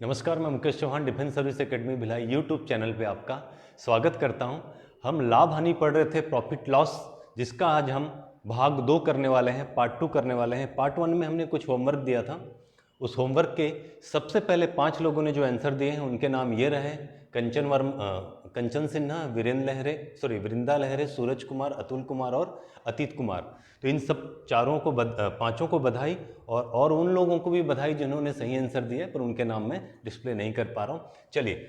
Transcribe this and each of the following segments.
नमस्कार, मैं Mukesh Chauhan defence service academy Bhilai YouTube channel पे आपका स्वागत करता हूं। हम लाभ हानि पढ़ रहे थे, प्रॉफिट लॉस, जिसका आज हम भाग 2 करने वाले हैं, पार्ट 2 करने वाले हैं। पार्ट 1 में हमने कुछ होमवर्क दिया था। उस होमवर्क के सबसे पहले 5 लोगों ने जो आंसर दिए हैं उनके नाम ये रहे: कंचन सिन्हा, वृंदा लहरे, सूरज कुमार, अतुल कुमार और अतीत कुमार। तो इन सब पांचों को बधाई, और उन लोगों को भी बधाई जिन्होंने सही आंसर दिया, पर उनके नाम मैं डिस्प्ले नहीं कर पा रहा हूँ। चलिए,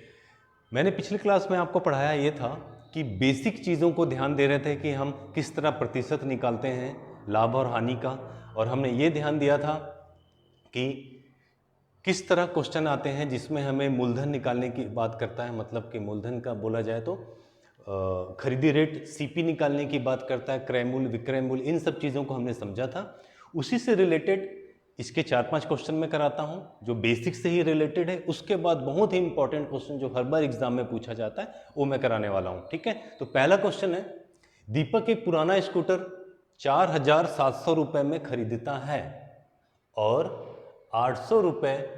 मैंने पिछली क्लास में आपको पढ़ाया ये था कि बेसिक चीज़ों को ध्यान दे रहे थे कि हम किस तरह प्रतिशत निकालते हैं लाभ और हानि का, और हमने ये ध्यान दिया था कि किस तरह क्वेश्चन आते हैं जिसमें हमें मूलधन निकालने की बात करता है, मतलब कि मूलधन का बोला जाए तो खरीदी रेट सीपी निकालने की बात करता है, क्रय मूल्य, विक्रय मूल्य, इन सब चीज़ों को हमने समझा था। उसी से रिलेटेड इसके 4-5 क्वेश्चन मैं कराता हूं जो बेसिक से ही रिलेटेड है। उसके बाद बहुत ही इंपॉर्टेंट क्वेश्चन जो हर बार एग्जाम में पूछा जाता है वो मैं कराने वाला हूं। ठीक है, तो पहला क्वेश्चन है, दीपक एक पुराना स्कूटर 4,700 रुपये में खरीदता है और 800 रुपये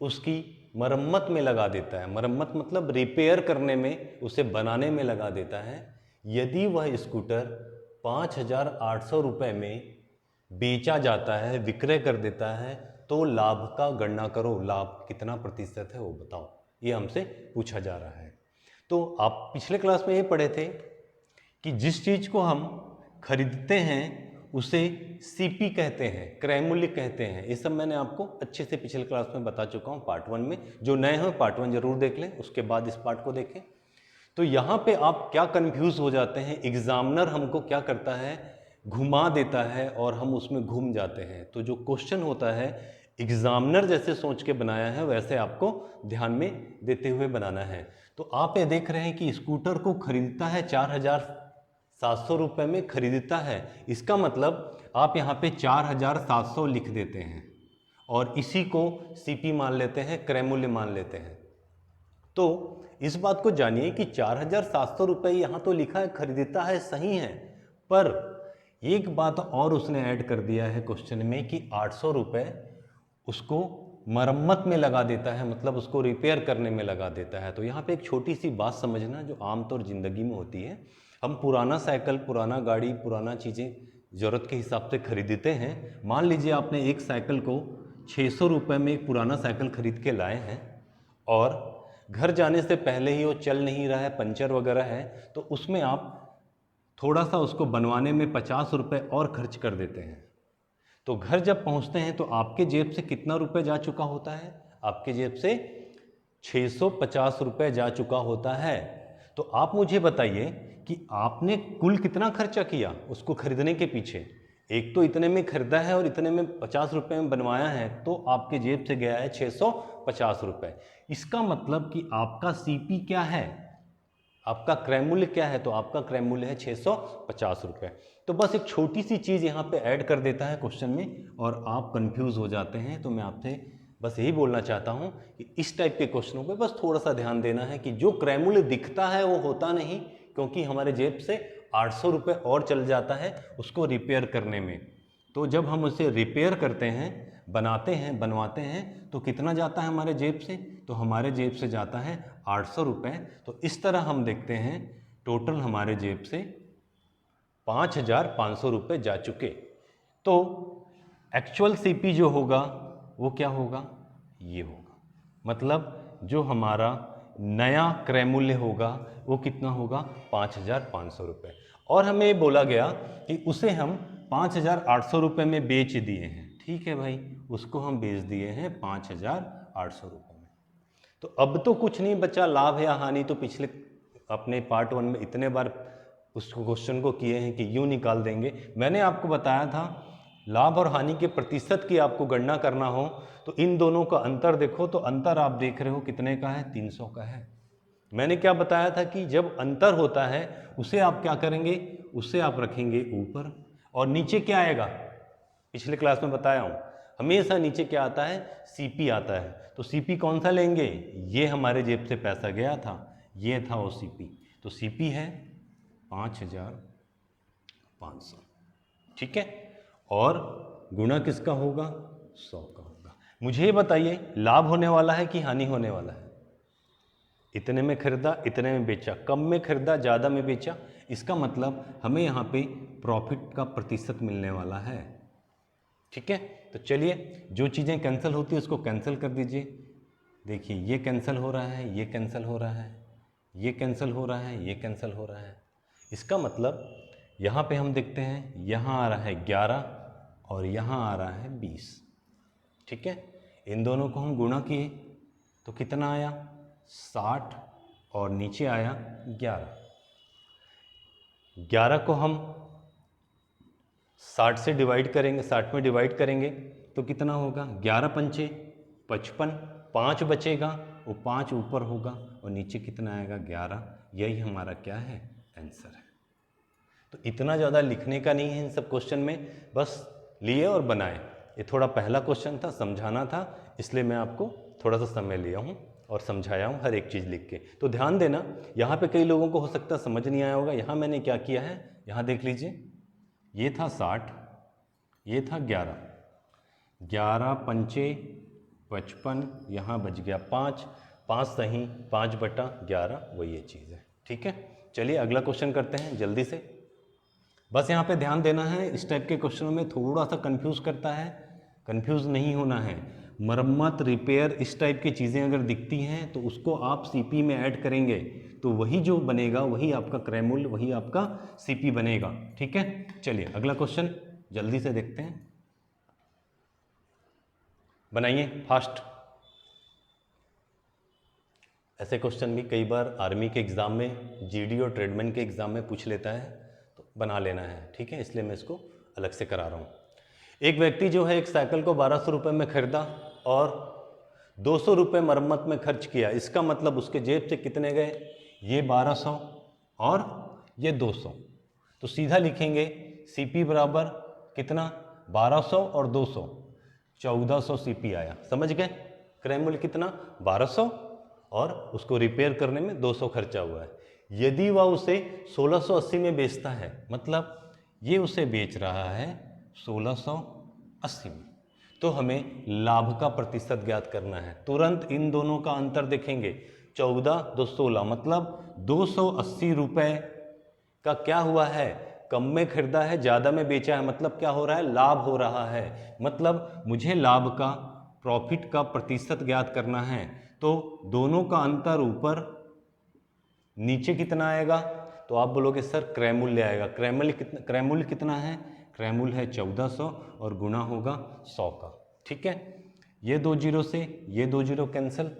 उसकी मरम्मत में लगा देता है। मरम्मत मतलब रिपेयर करने में, उसे बनाने में लगा देता है। यदि वह स्कूटर 5,800 रुपये में बेचा जाता है, विक्रय कर देता है, तो लाभ का गणना करो। लाभ कितना प्रतिशत है वो बताओ, ये हमसे पूछा जा रहा है। तो आप पिछले क्लास में ये पढ़े थे कि जिस चीज़ को हम खरीदते हैं उसे सीपी कहते हैं, क्रय मूल्य कहते हैं। ये सब मैंने आपको अच्छे से पिछले क्लास में बता चुका हूँ पार्ट 1 में। जो नए हैं पार्ट 1 जरूर देख लें, उसके बाद इस पार्ट को देखें। तो यहाँ पे आप क्या कंफ्यूज हो जाते हैं, एग्जामिनर हमको क्या करता है, घुमा देता है और हम उसमें घूम जाते हैं। तो जो क्वेश्चन होता है एग्जामिनर जैसे सोच के बनाया है वैसे आपको ध्यान में देते हुए बनाना है। तो आप ये देख रहे हैं कि स्कूटर को खरीदता है 4,700 रुपये में खरीदता है। इसका मतलब आप यहाँ पे 4,700 लिख देते हैं और इसी को सीपी मान लेते हैं, क्रय मूल्य मान लेते हैं। तो इस बात को जानिए कि 4,700 रुपये यहाँ तो लिखा है खरीदता है, सही है, पर एक बात और उसने ऐड कर दिया है क्वेश्चन में कि 800 रुपये उसको मरम्मत में लगा देता है, मतलब उसको रिपेयर करने में लगा देता है। तो यहाँ पे एक छोटी सी बात समझना जो आमतौर जिंदगी में होती है। हम पुराना साइकिल, पुराना गाड़ी, पुराना चीज़ें ज़रूरत के हिसाब से खरीदते हैं। मान लीजिए आपने एक साइकिल को 600 रुपये में एक पुराना साइकिल खरीद के लाए हैं और घर जाने से पहले ही वो चल नहीं रहा है, पंचर वगैरह है, तो उसमें आप थोड़ा सा उसको बनवाने में 50 रुपये और खर्च कर देते हैं। तो घर जब पहुंचते हैं तो आपके जेब से कितना रुपए जा चुका होता है? आपके जेब से 650 रुपये जा चुका होता है। तो आप मुझे बताइए कि आपने कुल कितना खर्चा किया उसको खरीदने के पीछे। एक तो इतने में खरीदा है और इतने में 50 रुपये में बनवाया है, तो आपके जेब से गया है 650 रुपये। इसका मतलब कि आपका सीपी क्या है, आपका क्रय मूल्य क्या है? तो आपका क्रय मूल्य है 650 रुपये। तो बस एक छोटी सी चीज़ यहाँ पे ऐड कर देता है क्वेश्चन में और आप कंफ्यूज हो जाते हैं। तो मैं आपसे बस यही बोलना चाहता हूँ कि इस टाइप के क्वेश्चनों पे बस थोड़ा सा ध्यान देना है कि जो क्रय मूल्य दिखता है वो होता नहीं, क्योंकि हमारे जेब से 800 रुपये और चल जाता है उसको रिपेयर करने में। तो जब हम उसे रिपेयर करते हैं, बनाते हैं, बनवाते हैं, तो कितना जाता है हमारे जेब से? तो हमारे जेब से जाता है 800 रुपये। तो इस तरह हम देखते हैं टोटल हमारे जेब से 5,500 रुपये जा चुके। तो एक्चुअल सीपी जो होगा वो क्या होगा? ये होगा, मतलब जो हमारा नया क्रय मूल्य होगा वो कितना होगा? 5,500 रुपये। और हमें बोला गया कि उसे हम 5,800 रुपये में बेच दिए हैं। ठीक है भाई, उसको हम बेच दिए हैं 5,800 रुपये में। तो अब तो कुछ नहीं बचा, लाभ या हानि तो पिछले अपने पार्ट 1 में इतने बार उस क्वेश्चन को किए हैं कि यूँ निकाल देंगे। मैंने आपको बताया था लाभ और हानि के प्रतिशत की आपको गणना करना हो तो इन दोनों का अंतर देखो, तो अंतर आप देख रहे हो कितने का है? 300 का है। मैंने क्या बताया था कि जब अंतर होता है उसे आप क्या करेंगे? उसे आप रखेंगे ऊपर, और नीचे क्या आएगा? पिछले क्लास में बताया हूँ, हमेशा नीचे क्या आता है? सीपी आता है। तो सीपी कौन सा लेंगे? ये हमारे जेब से पैसा गया था, ये था वो सीपी। तो सीपी है 5,500। ठीक है, और गुणा किसका होगा? 100 का होगा। मुझे ये बताइए लाभ होने वाला है कि हानि होने वाला है? इतने में खरीदा, इतने में बेचा, कम में खरीदा, ज़्यादा में बेचा, इसका मतलब हमें यहाँ पे प्रॉफिट का प्रतिशत मिलने वाला है। ठीक है, तो चलिए जो चीज़ें कैंसिल होती है उसको कैंसिल कर दीजिए। देखिए ये कैंसिल हो रहा है, ये कैंसिल हो रहा है, ये कैंसिल हो रहा है, ये कैंसिल हो रहा है। इसका मतलब यहाँ पे हम देखते हैं यहाँ आ रहा है 11 और यहाँ आ रहा है 20। ठीक है, इन दोनों को हम गुणा किए तो कितना आया 60 और नीचे आया 11। 11 को हम 60 से डिवाइड करेंगे, 60 में डिवाइड करेंगे तो कितना होगा 11 पंचे 55, 5 बचेगा, वो 5 ऊपर होगा और नीचे कितना आएगा 11। यही हमारा क्या है आंसर है। तो इतना ज़्यादा लिखने का नहीं है इन सब क्वेश्चन में, बस लिए और बनाए। ये थोड़ा पहला क्वेश्चन था, समझाना था, इसलिए मैं आपको थोड़ा सा समय लिया हूँ और समझाया हूँ हर एक चीज़ लिख के। तो ध्यान देना, यहाँ पे कई लोगों को हो सकता है समझ नहीं आया होगा। यहाँ मैंने क्या किया है, यहाँ देख लीजिए, ये था 60, ये था 11, 11 पंचे 55, यहाँ बच गया 5, 5 सही 5/11, वही ये चीज़ है। ठीक है, चलिए अगला क्वेश्चन करते हैं जल्दी से। बस यहाँ पे ध्यान देना है, इस टाइप के क्वेश्चनों में थोड़ा सा कंफ्यूज करता है, कंफ्यूज नहीं होना है। मरम्मत, रिपेयर, इस टाइप की चीज़ें अगर दिखती हैं तो उसको आप सीपी में ऐड करेंगे तो वही जो बनेगा वही आपका क्रय मूल्य, वही आपका सीपी बनेगा। ठीक है, चलिए अगला क्वेश्चन जल्दी से देखते हैं, बनाइए फास्ट। ऐसे क्वेश्चन भी कई बार आर्मी के एग्ज़ाम में, जीडी और ट्रेडमैन के एग्ज़ाम में पूछ लेता है, तो बना लेना है। ठीक है, इसलिए मैं इसको अलग से करा रहा हूँ। एक व्यक्ति जो है एक साइकिल को 1200 रुपये में खरीदा और 200 रुपये मरम्मत में खर्च किया। इसका मतलब उसके जेब से कितने गए, ये 1200 और ये 200। तो सीधा लिखेंगे सीपी बराबर कितना, 1200 और 200, 1400 सीपी आया। समझ गए, क्रय मूल्य कितना 1200 और उसको रिपेयर करने में 200 खर्चा हुआ है। यदि वह उसे 1680 में बेचता है, मतलब ये उसे बेच रहा है 1680 में, तो हमें लाभ का प्रतिशत ज्ञात करना है। तुरंत इन दोनों का अंतर देखेंगे, 14 2 16, मतलब 280 रुपये का क्या हुआ है, कम में खरीदा है, ज़्यादा में बेचा है, मतलब क्या हो रहा है, लाभ हो रहा है। मतलब मुझे लाभ का, प्रॉफिट का प्रतिशत ज्ञात करना है, तो दोनों का अंतर ऊपर, नीचे कितना आएगा, तो आप बोलोगे सर क्रय मूल्य आएगा। क्रय मूल्य कितना है, क्रय मूल्य है 1400 और गुणा होगा 100 का। ठीक है, ये 2 जीरो से ये 2 जीरो कैंसिल,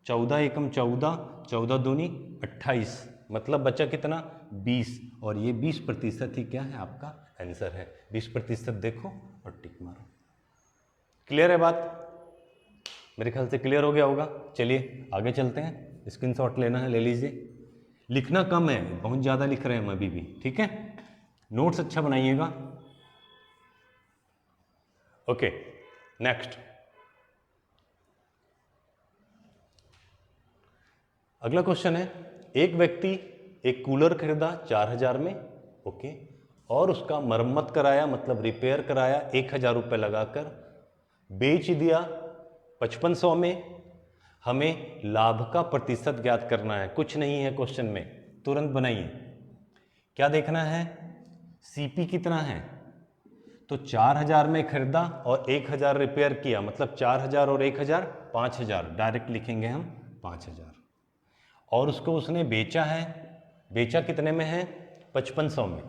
14 एकम 14, 14 दूनी 28, मतलब बचा कितना 20, और ये 20% ही क्या है आपका आंसर है। 20% देखो और टिक मारो। क्लियर है बात, मेरे ख्याल से क्लियर हो गया होगा। चलिए आगे चलते हैं, स्क्रीनशॉट लेना है ले लीजिए। लिखना कम है, बहुत ज़्यादा लिख रहे हैं हम अभी भी। ठीक है, नोट्स अच्छा बनाइएगा। ओके, नेक्स्ट अगला क्वेश्चन है, एक व्यक्ति एक कूलर खरीदा 4000 में, ओके, और उसका मरम्मत कराया, मतलब रिपेयर कराया 1000 रुपये लगाकर, बेच दिया 5500 में। हमें लाभ का प्रतिशत ज्ञात करना है, कुछ नहीं है क्वेश्चन में, तुरंत बनाइए। क्या देखना है, सीपी कितना है, तो 4000 में खरीदा और 1000 रिपेयर किया, मतलब 4000 और 1000 5000, डायरेक्ट लिखेंगे हम 5000। और उसको उसने बेचा है, बेचा कितने में है 5500 में।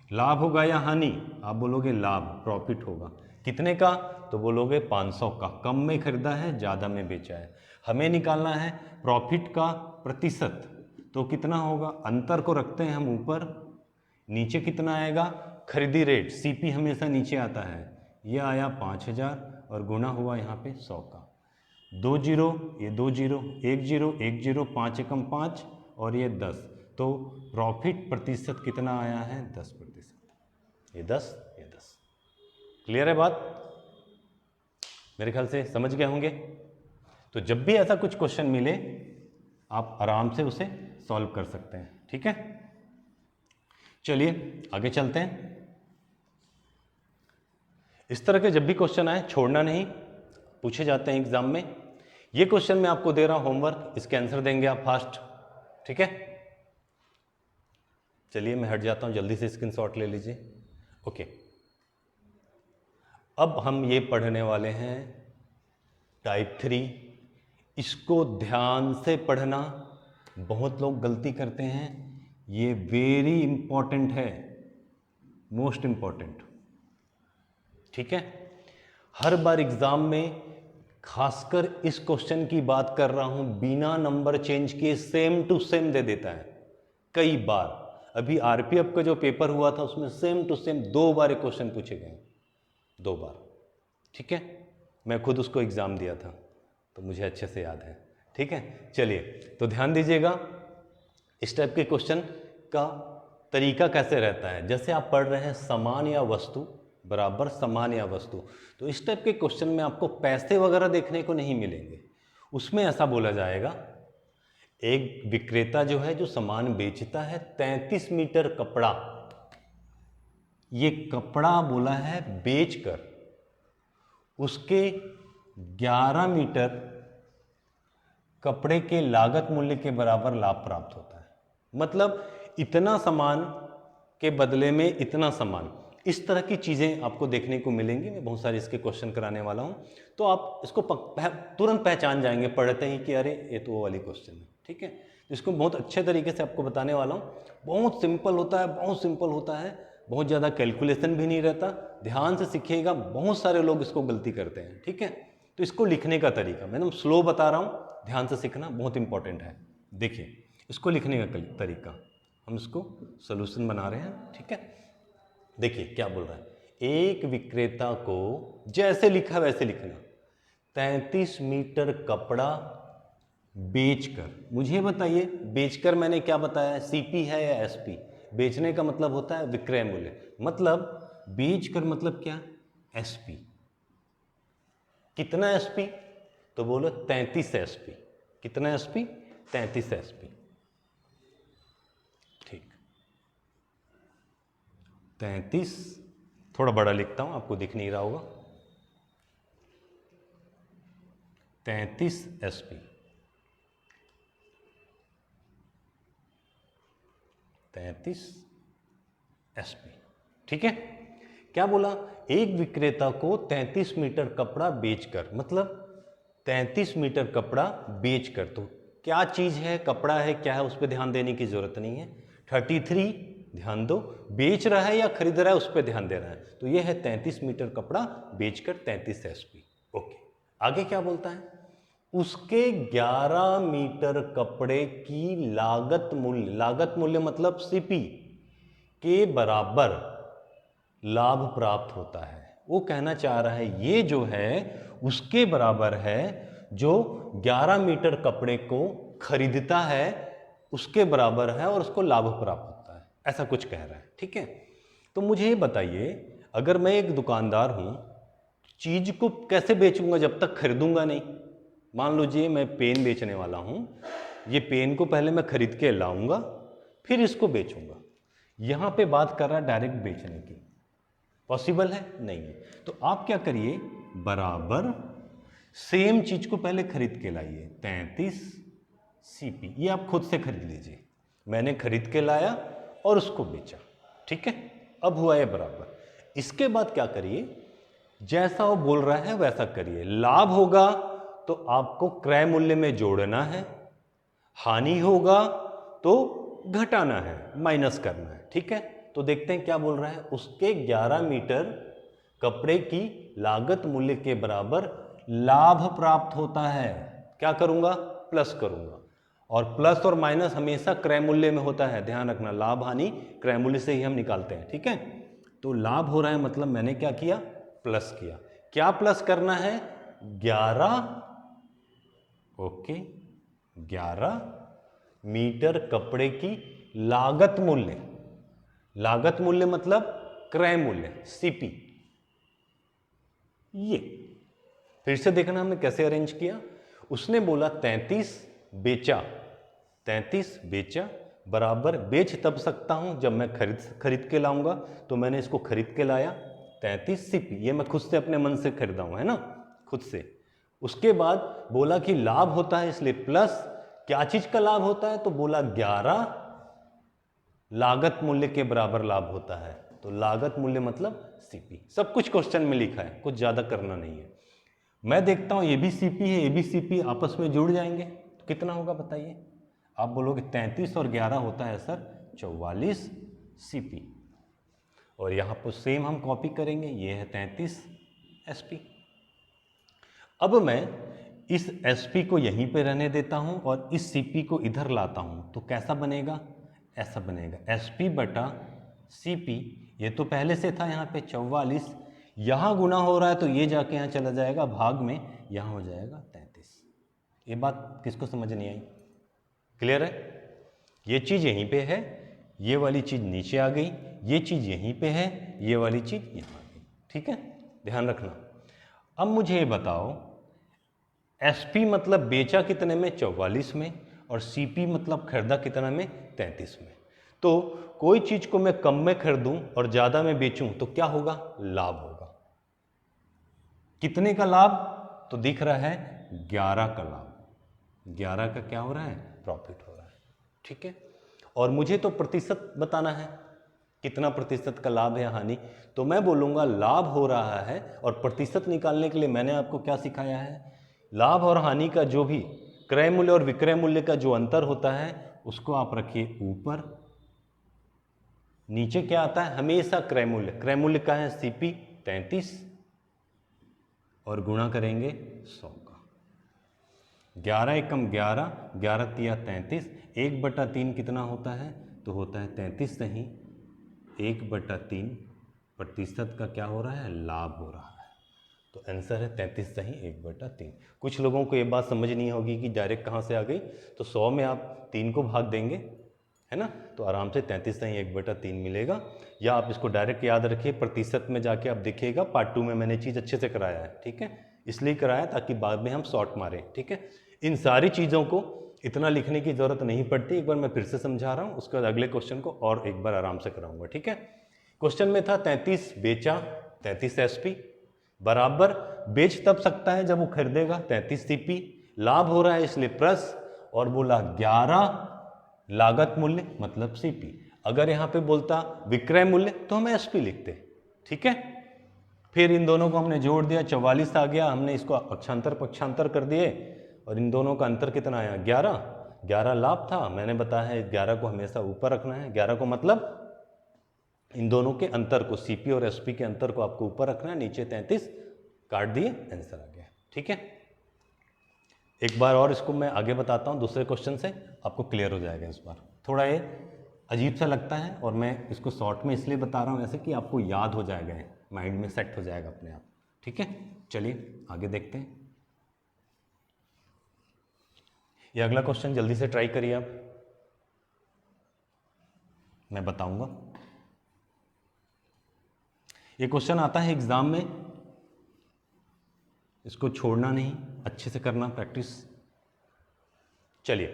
लाभ होगा या हानि, आप बोलोगे लाभ, प्रॉफिट होगा। कितने का, तो बोलोगे 500 का। कम में खरीदा है, ज़्यादा में बेचा है। हमें निकालना है प्रॉफिट का प्रतिशत, तो कितना होगा, अंतर को रखते हैं हम ऊपर, नीचे कितना आएगा खरीदी रेट, सीपी हमेशा नीचे आता है, ये आया 5000 और गुना हुआ यहाँ पे 100 का। 2 जीरो, ये 2 जीरो, 1 जीरो 1 जीरो, 5 एकम 5 और ये 10, तो प्रॉफिट प्रतिशत कितना आया है 10%, ये 10, ये 10। क्लियर है बात, मेरे ख्याल से समझ गए होंगे। तो जब भी ऐसा कुछ क्वेश्चन मिले आप आराम से उसे सॉल्व कर सकते हैं। ठीक है, चलिए आगे चलते हैं। इस तरह के जब भी क्वेश्चन आए छोड़ना नहीं, पूछे जाते हैं एग्जाम में। ये क्वेश्चन मैं आपको दे रहा हूं होमवर्क, इसके आंसर देंगे आप फास्ट, ठीक है। चलिए मैं हट जाता हूं, जल्दी से स्क्रीनशॉट ले लीजिए। ओके, अब हम ये पढ़ने वाले हैं टाइप 3। इसको ध्यान से पढ़ना, बहुत लोग गलती करते हैं, ये वेरी इंपॉर्टेंट है, मोस्ट इंपॉर्टेंट, ठीक है। हर बार एग्जाम में खासकर इस क्वेश्चन की बात कर रहा हूं, बिना नंबर चेंज किए सेम टू सेम दे देता है कई बार। अभी आरपीएफ का जो पेपर हुआ था उसमें सेम टू सेम 2 बार क्वेश्चन पूछे गए, 2 बार, ठीक है। मैं खुद उसको एग्जाम दिया था तो मुझे अच्छे से याद है, ठीक है। चलिए तो ध्यान दीजिएगा, इस टाइप के क्वेश्चन का तरीका कैसे रहता है। जैसे आप पढ़ रहे हैं समान या वस्तु बराबर समान या वस्तु, तो इस टाइप के क्वेश्चन में आपको पैसे वगैरह देखने को नहीं मिलेंगे। उसमें ऐसा बोला जाएगा, एक विक्रेता जो है जो सामान बेचता है 33 मीटर कपड़ा, ये कपड़ा बोला है बेचकर उसके 11 मीटर कपड़े के लागत मूल्य के बराबर लाभ प्राप्त होता है। मतलब इतना सामान के बदले में इतना सामान, इस तरह की चीज़ें आपको देखने को मिलेंगी। मैं बहुत सारे इसके क्वेश्चन कराने वाला हूं, तो आप इसको तुरंत पहचान जाएंगे पढ़ते ही कि अरे ये तो वो वाली क्वेश्चन है, ठीक है। तो इसको बहुत अच्छे तरीके से आपको बताने वाला हूँ। बहुत सिंपल होता है, बहुत सिंपल होता है, बहुत ज़्यादा कैलकुलेशन भी नहीं रहता। ध्यान से सीखिएगा, बहुत सारे लोग इसको गलती करते हैं, ठीक है। तो इसको लिखने का तरीका मैं एकदम स्लो बता रहा हूँ, ध्यान से सीखना बहुत इंपॉर्टेंट है। देखिए इसको लिखने का तरीका, हम इसको सोल्यूशन बना रहे हैं, ठीक है। देखिए क्या बोल रहा है, एक विक्रेता को जैसे लिखा वैसे लिखना, 33 मीटर कपड़ा बेचकर, मुझे बताइए बेचकर मैंने क्या बताया, सीपी है या एसपी। बेचने का मतलब होता है विक्रय मूल्य, मतलब बेचकर मतलब क्या, एसपी। कितना एसपी, तो बोलो 33 एसपी। कितना एसपी, 33 एसपी, ठीक। 33, थोड़ा बड़ा लिखता हूं, आपको दिख नहीं रहा होगा, 33 एसपी, 33 एसपी, ठीक है। क्या बोला, एक विक्रेता को 33 मीटर कपड़ा बेचकर, मतलब 33 मीटर कपड़ा बेचकर, तो क्या चीज है, कपड़ा है, क्या है, उस पर ध्यान देने की जरूरत नहीं है। 33 ध्यान दो, बेच रहा है या खरीद रहा है उस पर ध्यान देना है। तो ये है 33 मीटर कपड़ा बेचकर 33 एसपी। ओके, आगे क्या बोलता है, उसके 11 मीटर कपड़े की लागत मूल्य, लागत मूल्य मतलब सीपी के बराबर लाभ प्राप्त होता है। वो कहना चाह रहा है ये जो है उसके बराबर है, जो 11 मीटर कपड़े को खरीदता है उसके बराबर है और उसको लाभ प्राप्त होता है, ऐसा कुछ कह रहा है, ठीक है। तो मुझे ये बताइए, अगर मैं एक दुकानदार हूं, चीज को कैसे बेचूंगा जब तक खरीदूंगा नहीं। मान लीजिए मैं पेन बेचने वाला हूं, ये पेन को पहले मैं खरीद के लाऊंगा फिर इसको बेचूंगा। यहां पे बात कर रहा है डायरेक्ट बेचने की, पॉसिबल है नहीं है। तो आप क्या करिए, बराबर सेम चीज को पहले खरीद के लाइए, 33 सीपी, ये आप खुद से खरीद लीजिए। मैंने खरीद के लाया और उसको बेचा, ठीक है। अब हुआ ये बराबर। इसके बाद क्या करिए, जैसा वो बोल रहा है वैसा करिए। लाभ होगा तो आपको क्रय मूल्य में जोड़ना है, हानि होगा तो घटाना है, माइनस करना है, ठीक है। तो देखते हैं क्या बोल रहा है, उसके 11 मीटर कपड़े की लागत मूल्य के बराबर लाभ प्राप्त होता है। क्या करूंगा, प्लस करूंगा, और प्लस और माइनस हमेशा क्रय मूल्य में होता है, ध्यान रखना। लाभ हानि क्रय मूल्य से ही हम निकालते हैं, ठीक है। तो लाभ हो रहा है मतलब मैंने क्या किया, प्लस किया। क्या प्लस करना है, 11, ओके, 11 मीटर कपड़े की लागत मूल्य, लागत मूल्य मतलब क्रय मूल्य, सीपी। ये फिर से देखना हमने कैसे अरेंज किया। उसने बोला 33 बेचा, 33 बेचा बराबर, बेच तब सकता हूं जब मैं खरीद के लाऊंगा, तो मैंने इसको खरीद के लाया, 33 सीपी, ये मैं खुद से अपने मन से खरीदा हूं, है ना, खुद से। उसके बाद बोला कि लाभ होता है इसलिए प्लस, क्या चीज का लाभ होता है, तो बोला 11 लागत मूल्य के बराबर लाभ होता है, तो लागत मूल्य मतलब सीपी। सब कुछ क्वेश्चन में लिखा है, कुछ ज्यादा करना नहीं है। मैं देखता हूं ये भी सीपी है, ये भी सीपी, आपस में जुड़ जाएंगे तो कितना होगा बताइए। आप बोलोगे 33 और 11 होता है सर 44 सीपी, और यहां पर सेम हम कॉपी करेंगे, ये है 33 एसपी। अब मैं इस एसपी को यहीं पे रहने देता हूं और इस सीपी को इधर लाता हूं, तो कैसा बनेगा, ऐसा बनेगा एसपी बटा सीपी। ये तो पहले से था यहाँ पे 44, यहाँ गुना हो रहा है तो ये जाके यहाँ चला जाएगा भाग में, यहाँ हो जाएगा 33। ये बात किसको समझ नहीं आई, क्लियर है। ये चीज़ यहीं पे है, ये वाली चीज़ नीचे आ गई, ये चीज़ यहीं पे है, ये वाली चीज़ यहाँ आ गई, ठीक है, ध्यान रखना। अब मुझे ये बताओ एसपी मतलब बेचा कितने में, 44 में, और सीपी मतलब खरीदा कितना में, 33 में। तो कोई चीज को मैं कम में खरीदूं और ज्यादा में बेचूं तो क्या होगा, लाभ होगा। कितने का लाभ, तो दिख रहा है 11 का लाभ, 11 का क्या हो रहा है, प्रॉफिट हो रहा है, ठीक है। और मुझे तो प्रतिशत बताना है, कितना प्रतिशत का लाभ है हानि, तो मैं बोलूंगा लाभ हो रहा है, और प्रतिशत निकालने के लिए मैंने आपको क्या सिखाया है, लाभ और हानि का जो भी क्रय मूल्य और विक्रय मूल्य का जो अंतर होता है उसको आप रखिए ऊपर, नीचे क्या आता है, हमेशा क्रय मूल्य, क्रय मूल्य का है सीपी 33 और गुणा करेंगे 100 का, 11 एकम 11, 11 तिया 33, 1/3 कितना होता है, तो होता है 33 नहीं, 1/3 प्रतिशत का क्या हो रहा है, लाभ हो रहा है। तो आंसर है 33 सही 1/3। कुछ लोगों को ये बात समझ नहीं होगी कि डायरेक्ट कहाँ से आ गई, तो 100 में आप 3 को भाग देंगे, है ना, तो आराम से 33 सही 1/3 मिलेगा। या आप इसको डायरेक्ट याद रखिए, प्रतिशत में जाके आप देखिएगा, पार्ट 2 में मैंने चीज़ अच्छे से कराया है, ठीक है, इसलिए कराया ताकि बाद में हम शॉर्ट मारें, ठीक है। इन सारी चीज़ों को इतना लिखने की जरूरत नहीं पड़ती, एक बार मैं फिर से समझा रहा हूँ, उसके बाद अगले क्वेश्चन को और एक बार आराम से कराऊंगा, ठीक है। क्वेश्चन में था 33 बेचा, 33 एसपी बराबर, बेच तब सकता है जब वो खरीदेगा 33 सीपी, लाभ हो रहा है इसलिए प्लस, और बोला 11 लागत मूल्य मतलब सीपी। अगर यहां पे बोलता विक्रय मूल्य तो हम एसपी लिखते, ठीक है। फिर इन दोनों को हमने जोड़ दिया, 44 आ गया, हमने इसको पक्षांतर पक्षांतर कर दिए, और इन दोनों का अंतर कितना आया, 11, 11 लाभ था, मैंने बताया है 11 को हमेशा ऊपर रखना है, 11 को मतलब इन दोनों के अंतर को, सीपी और एसपी के अंतर को आपको ऊपर रखना है, नीचे 33 काट दिए, आंसर आ गया, ठीक है। एक बार और इसको मैं आगे बताता हूँ दूसरे क्वेश्चन से, आपको क्लियर हो जाएगा इस बार। थोड़ा ये अजीब सा लगता है और मैं इसको शॉर्ट में इसलिए बता रहा हूँ ऐसे कि आपको याद हो जाएगा, माइंड में सेट हो जाएगा अपने आप, ठीक है। चलिए आगे देखते हैं। ये अगला क्वेश्चन जल्दी से ट्राई करिए आप, मैं बताऊंगा। ये क्वेश्चन आता है एग्जाम में, इसको छोड़ना नहीं, अच्छे से करना प्रैक्टिस। चलिए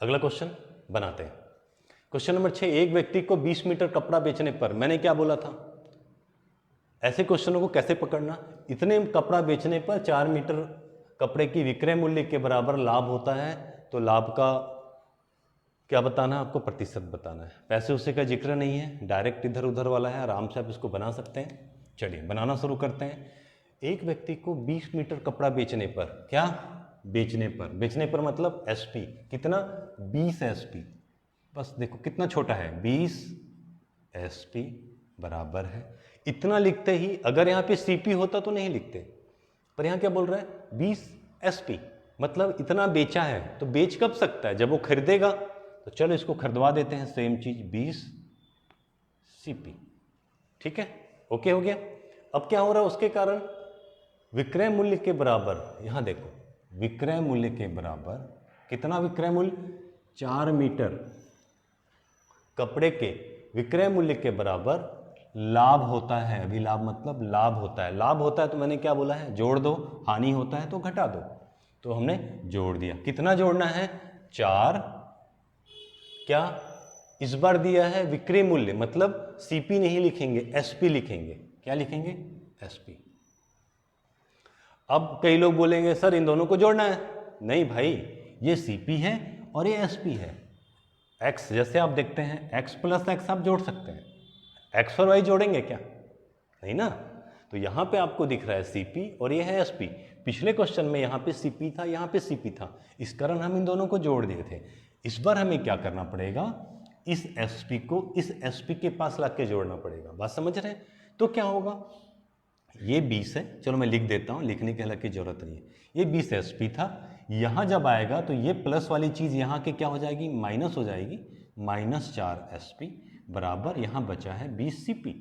अगला क्वेश्चन बनाते हैं। क्वेश्चन नंबर 6, एक व्यक्ति को 20 मीटर कपड़ा बेचने पर, मैंने क्या बोला था, ऐसे क्वेश्चनों को कैसे पकड़ना, इतने कपड़ा बेचने पर 4 मीटर कपड़े की विक्रय मूल्य के बराबर लाभ होता है, तो लाभ का क्या बताना है आपको, प्रतिशत बताना है। पैसे उसे का जिक्र नहीं है, डायरेक्ट इधर उधर वाला है, आराम से आप इसको बना सकते हैं। चलिए बनाना शुरू करते हैं। एक व्यक्ति को 20 मीटर कपड़ा बेचने पर, क्या बेचने पर मतलब एसपी कितना, 20 एसपी, बस देखो कितना छोटा है, 20 एसपी बराबर है, इतना लिखते ही, अगर यहाँ पे सीपी होता तो नहीं लिखते, पर यहाँ क्या बोल रहा है 20 एसपी मतलब इतना बेचा है, तो बेच कब सकता है, जब वो खरीदेगा, तो चलो इसको खरीदवा देते हैं, सेम चीज 20 सीपी, ठीक है, ओके हो गया। अब क्या हो रहा है उसके कारण, विक्रय मूल्य के बराबर, यहां देखो विक्रय मूल्य के बराबर, कितना विक्रय मूल्य, 4 मीटर कपड़े के विक्रय मूल्य के बराबर लाभ होता है। अभी लाभ मतलब लाभ होता है, लाभ होता है तो मैंने क्या बोला है, जोड़ दो, हानि होता है तो घटा दो, तो हमने जोड़ दिया। कितना जोड़ना है, 4, क्या इस बार दिया है विक्रय मूल्य, मतलब सीपी नहीं लिखेंगे, एसपी लिखेंगे, क्या लिखेंगे, SP। अब कई लोग बोलेंगे सर इन दोनों को जोड़ना है। नहीं भाई, ये CP है और ये SP है। X जैसे आप देखते हैं X + X आप जोड़ सकते हैं, X और Y जोड़ेंगे क्या, नहीं ना। तो यहाँ पे आपको दिख रहा है CP और ये है SP। पिछले क्वेश्चन में यहाँ पे CP था, यहाँ पे CP था, इस कारण हम इन दोनों को जोड़ दिए थे। इस बार हमें क्या करना पड़ेगा, इस SP को इस SP के पास लाके जोड़ना पड़ेगा। बात समझ रहे हैं। तो क्या होगा, ये 20 है, चलो मैं लिख देता हूँ, लिखने की हालांकि जरूरत नहीं है। ये 20 SP था, यहाँ जब आएगा तो ये प्लस वाली चीज़ यहाँ के क्या हो जाएगी, माइनस हो जाएगी, -4 SP बराबर यहाँ बचा है 20 CP।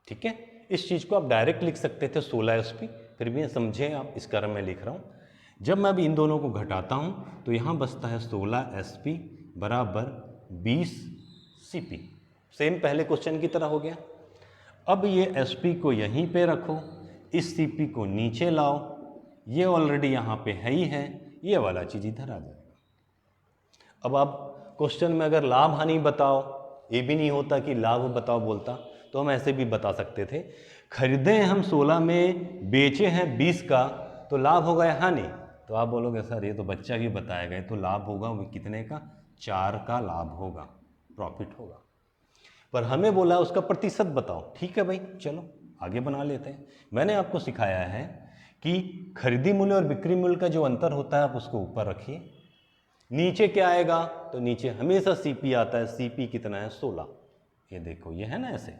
ठीक है, इस चीज़ को आप डायरेक्ट लिख सकते थे 16 SP, फिर भी समझें आप, इस कारण मैं लिख रहा हूँ। जब मैं अब इन दोनों को घटाता हूँ तो यहाँ बचता है 16 SP बराबर 20 CP। सेम पहले क्वेश्चन की तरह हो गया। अब ये SP को यहीं पे रखो, इस CP को नीचे लाओ, ये ऑलरेडी यहाँ पे है ही है, ये वाला चीज़ इधर आ जाएगा। अब आप क्वेश्चन में अगर लाभ हानि बताओ, ये भी नहीं होता कि लाभ बताओ बोलता, तो हम ऐसे भी बता सकते थे, खरीदे हम 16 में, बेचे हैं 20 का, तो लाभ होगा या हानि। तो आप बोलोगे सर ये तो बच्चा भी बताया गया, तो लाभ होगा वो कितने का, 4 का लाभ होगा, प्रॉफिट होगा। पर हमें बोला उसका प्रतिशत बताओ। ठीक है भाई, चलो आगे बना लेते हैं। मैंने आपको सिखाया है कि खरीदी मूल्य और बिक्री मूल्य का जो अंतर होता है आप उसको ऊपर रखिए, नीचे क्या आएगा, तो नीचे हमेशा CP आता है। CP कितना है, 16। ये देखो ये है ना ऐसे,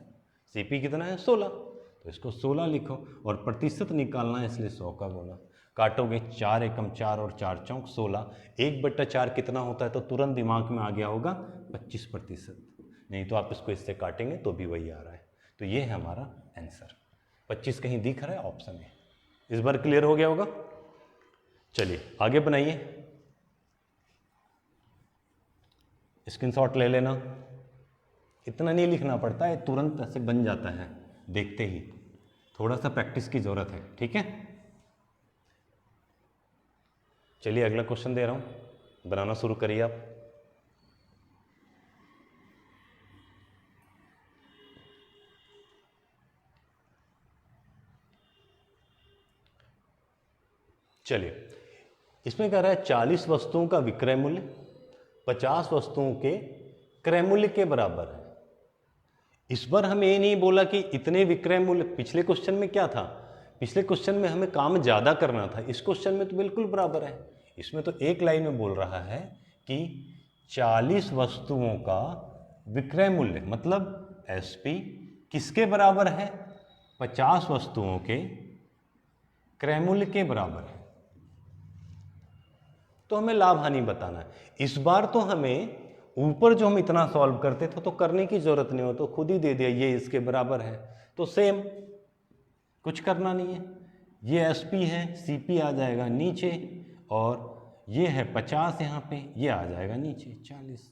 CP कितना है, 16, तो इसको 16 लिखो और प्रतिशत निकालना है, इसलिए 100 का गुना। काटोगे 4 एकम 4 और 4 चौक 16, 1/4 कितना होता है, तो तुरंत दिमाग में आ गया होगा 25%। नहीं तो आप इसको इससे काटेंगे तो भी वही आ रहा है। तो ये है हमारा आंसर। 25 कहीं दिख रहा है ऑप्शन में। इस बार क्लियर हो गया होगा। चलिए आगे बनाइए, स्क्रीनशॉट ले लेना, इतना नहीं लिखना पड़ता है, तुरंत ऐसे बन जाता है देखते ही, थोड़ा सा प्रैक्टिस की जरूरत है। ठीक है, चलिए अगला क्वेश्चन दे रहा हूं, बनाना शुरू करिए आप। चलिए, इसमें कह रहा है 40 वस्तुओं का विक्रय मूल्य 50 वस्तुओं के क्रय मूल्य के बराबर है। इस बार हमें ये नहीं बोला कि इतने विक्रय मूल्य, पिछले क्वेश्चन में क्या था, पिछले क्वेश्चन में हमें काम ज़्यादा करना था, इस क्वेश्चन में तो बिल्कुल बराबर है। इसमें तो एक लाइन में बोल रहा है कि 40 वस्तुओं का विक्रय मूल्य, मतलब SP किसके बराबर है, 50 वस्तुओं के क्रय मूल्य के बराबर है। तो हमें लाभ हानि बताना है। इस बार तो हमें ऊपर जो हम इतना सॉल्व करते थे तो करने की जरूरत नहीं हो, तो खुद ही दे दिया ये इसके बराबर है, तो सेम, कुछ करना नहीं है। ये SP है, CP आ जाएगा नीचे, और ये है 50 यहाँ पे, ये आ जाएगा नीचे 40।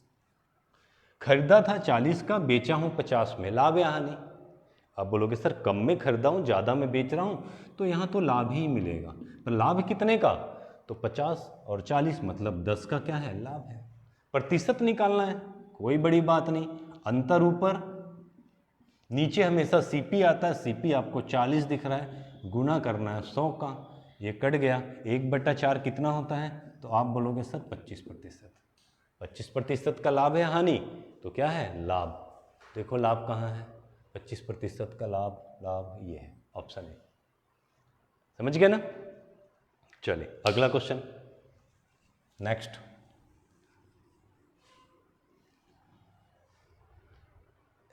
खरीदा था 40 का, बेचा हूँ 50 में, लाभ या हानि। आप बोलोगे सर कम में खरीदा हूँ, ज़्यादा में बेच रहा हूँ, तो यहाँ तो लाभ ही मिलेगा। तो लाभ कितने का, तो 50 और 40 मतलब 10 का क्या है, लाभ है। प्रतिशत निकालना है, कोई बड़ी बात नहीं, अंतर ऊपर, नीचे हमेशा CP आता है, CP आपको 40 दिख रहा है, गुना करना है 100 का, ये कट गया, 1/4 कितना होता है, तो आप बोलोगे सर 25%। 25% का लाभ है हानि, तो क्या है, लाभ। देखो लाभ कहाँ है, 25% का लाभ, लाभ ये है, ऑप्शन है। समझ गए ना। चलिए अगला क्वेश्चन, नेक्स्ट।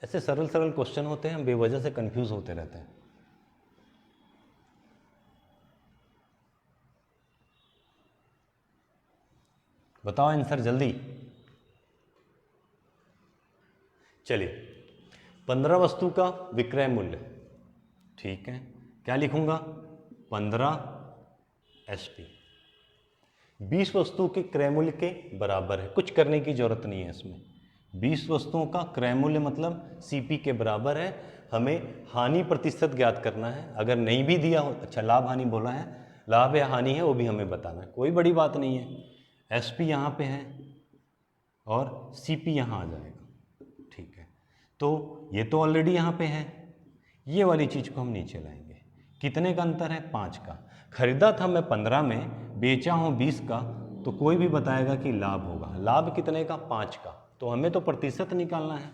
ऐसे सरल सरल क्वेश्चन होते हैं, हम बेवजह से कंफ्यूज होते रहते हैं। बताओ आंसर जल्दी। चलिए, 15 वस्तु का विक्रय मूल्य, ठीक है, क्या लिखूंगा, 15 SP 20 वस्तु के क्रय मूल्य के बराबर है, कुछ करने की जरूरत नहीं है इसमें। 20 वस्तुओं का क्रय मूल्य मतलब CP के बराबर है। हमें हानि प्रतिशत ज्ञात करना है, अगर नहीं भी दिया हो, अच्छा लाभ हानि बोला है, लाभ या हानि है वो भी हमें बताना है, कोई बड़ी बात नहीं है। SP यहाँ पे है और CP यहाँ आ जाएगा, ठीक है। तो ये तो ऑलरेडी यहाँ पे है, ये वाली चीज़ को हम नीचे लाएंगे। कितने का अंतर है? 5 का। खरीदा था मैं 15 में, बेचा हूँ 20 का, तो कोई भी बताएगा कि लाभ होगा। लाभ कितने का? 5 का। तो हमें तो प्रतिशत निकालना है।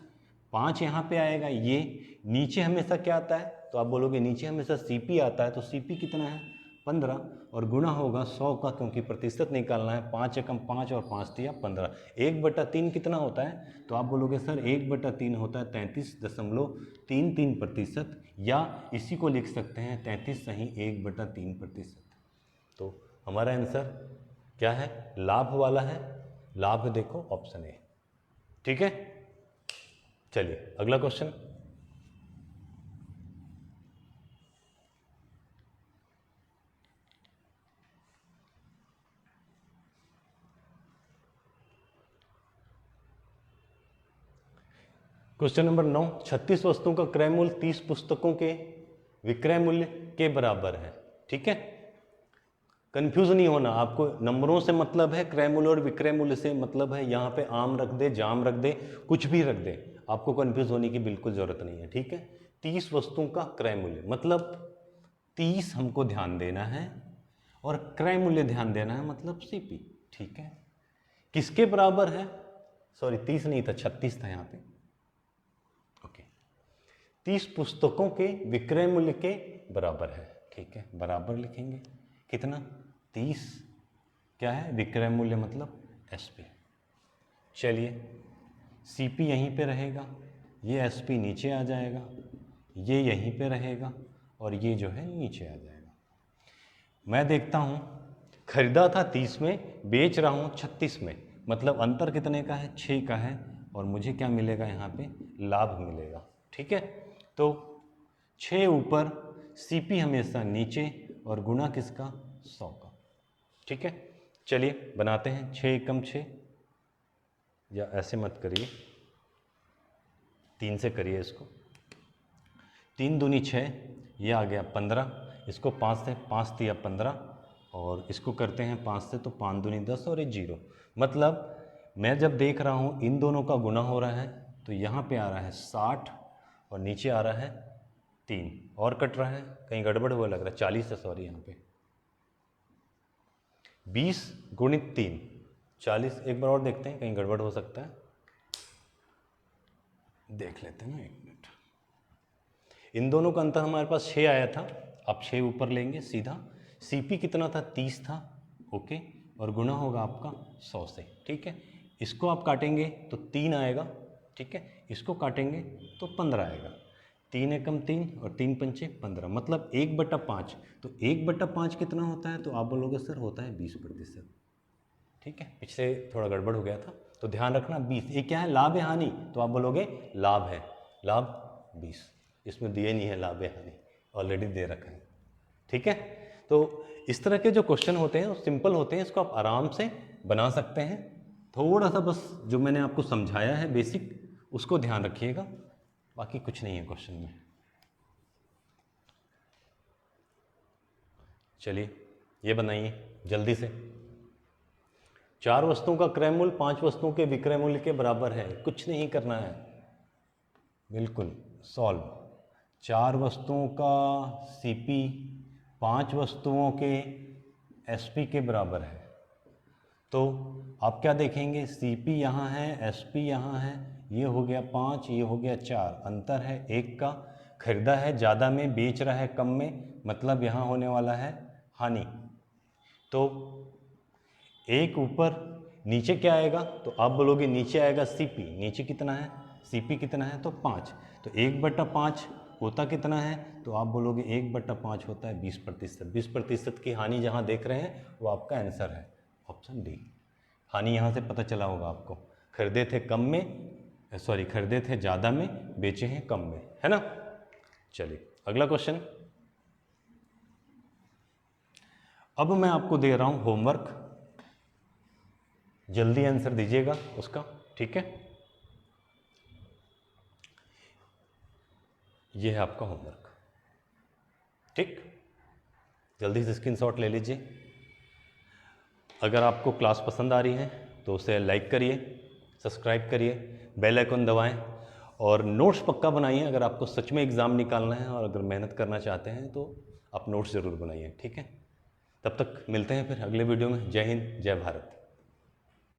5 यहाँ पे आएगा। ये नीचे हमेशा क्या आता है? तो आप बोलोगे नीचे हमेशा सीपी आता है। तो सीपी कितना है? 15, और गुणा होगा 100 का, क्योंकि प्रतिशत निकालना है। 5 एकम 5 और 5 दिया 15। 1/3 कितना होता है? तो आप बोलोगे सर 1/3 होता है 33.33%, या इसी को लिख सकते हैं 33 सही 1/3%। तो हमारा आंसर क्या है? लाभ वाला है। लाभ देखो ऑप्शन ए। ठीक है, चलिए अगला क्वेश्चन। क्वेश्चन नंबर 9, 36 वस्तुओं का क्रय मूल्य 30 पुस्तकों के विक्रय मूल्य के बराबर है। ठीक है, कंफ्यूज नहीं होना आपको। नंबरों से मतलब है, क्रय मूल्य और विक्रय मूल्य से मतलब है। यहाँ पे आम रख दे, जाम रख दे, कुछ भी रख दे, आपको कंफ्यूज होने की बिल्कुल जरूरत नहीं है। ठीक है, 30 वस्तुओं का क्रय मूल्य मतलब 30 हमको ध्यान देना है, और क्रय मूल्य ध्यान देना है, मतलब सीपी। ठीक है, किसके बराबर है? सॉरी 30 नहीं था, 36 था यहाँ पे। ओके, 30 पुस्तकों के विक्रय मूल्य के बराबर है। ठीक है, बराबर लिखेंगे। कितना? 30 क्या है? विक्रय मूल्य मतलब एसपी। चलिए, सीपी यहीं पे रहेगा, ये एसपी नीचे आ जाएगा, ये यहीं पे रहेगा, और ये जो है नीचे आ जाएगा। मैं देखता हूँ, खरीदा था 30 में, बेच रहा हूँ 36 में, मतलब अंतर कितने का है? 6 का है, और मुझे क्या मिलेगा यहाँ पे? लाभ मिलेगा। ठीक है, तो 6 ऊपर, सीपी हमेशा नीचे, और गुणा किसका? 100 का। ठीक है, चलिए बनाते हैं। 6 एकम 6, या ऐसे मत करिए, 3 से करिए इसको। 3 दूनी 6, ये आ गया 15। इसको 5 से, 5 दिया 15, और इसको करते हैं 5 से, तो 5 दूनी 10, और ये 0। मतलब मैं जब देख रहा हूँ इन दोनों का गुना हो रहा है, तो यहाँ पे आ रहा है 60, और नीचे आ रहा है 3, और कट रहा है, कहीं गड़बड़ हुआ लग रहा है। 40 है, सॉरी, यहाँ पे 20 गुणित 3 40। एक बार और देखते हैं, कहीं गड़बड़ हो सकता है, देख लेते हैं ना, 1 मिनट। इन दोनों का अंतर हमारे पास 6 आया था, अब 6 ऊपर लेंगे सीधा। सीपी कितना था? 30 था। ओके, और गुना होगा आपका 100 से। ठीक है, इसको आप काटेंगे तो 3 आएगा। ठीक है, इसको काटेंगे तो 15 आएगा। 3 एकम 3, और 3 पंचे 15, मतलब 1/5। तो 1/5 कितना होता है? तो आप बोलोगे सर होता है 20%। ठीक है, पिछले थोड़ा गड़बड़ हो गया था, तो ध्यान रखना 20। ये क्या है? लाभ है हानि? तो आप बोलोगे लाभ है। लाभ 20, इसमें दिए नहीं है लाभ है हानि, ऑलरेडी दे रखा है। ठीक है, तो इस तरह के जो क्वेश्चन होते हैं वो सिंपल होते हैं, इसको आप आराम से बना सकते हैं। थोड़ा सा बस जो मैंने आपको समझाया है बेसिक, उसको ध्यान रखिएगा, बाकी कुछ नहीं है क्वेश्चन में। चलिए ये बनाइए जल्दी से। 4 वस्तुओं का क्रय मूल्य 5 वस्तुओं के विक्रय मूल्य के बराबर है। कुछ नहीं करना है, बिल्कुल सॉल्व। 4 वस्तुओं का सीपी 5 वस्तुओं के एसपी के बराबर है। तो आप क्या देखेंगे? सीपी यहाँ है, एसपी यहाँ है, ये हो गया 5, ये हो गया 4, अंतर है 1 का। खरीदा है ज़्यादा में, बेच रहा है कम में, मतलब यहाँ होने वाला है हानि। तो 1 ऊपर, नीचे क्या आएगा? तो आप बोलोगे नीचे आएगा सीपी। नीचे कितना है? सीपी कितना है? तो 5। तो 1/5 होता कितना है? तो आप बोलोगे 1/5 होता है 20%। 20% की हानि जहाँ देख रहे हैं वो आपका आंसर है, ऑप्शन डी। हानि यहाँ से पता चला होगा आपको। खरीदे थे कम में, सॉरी खरीदे थे ज़्यादा में, बेचे हैं कम में, है ना। चलिए अगला क्वेश्चन। अब मैं आपको दे रहा हूँ होमवर्क, जल्दी आंसर दीजिएगा उसका। ठीक है, ये है आपका होमवर्क। ठीक, जल्दी से स्क्रीनशॉट ले लीजिए। अगर आपको क्लास पसंद आ रही है तो उसे लाइक करिए, सब्सक्राइब करिए, बेल आइकन दबाएं, और नोट्स पक्का बनाइए, अगर आपको सच में एग्ज़ाम निकालना है और अगर मेहनत करना चाहते हैं तो आप नोट्स ज़रूर बनाइए, ठीक है। तब तक मिलते हैं फिर अगले वीडियो में। जय हिंद, जय भारत।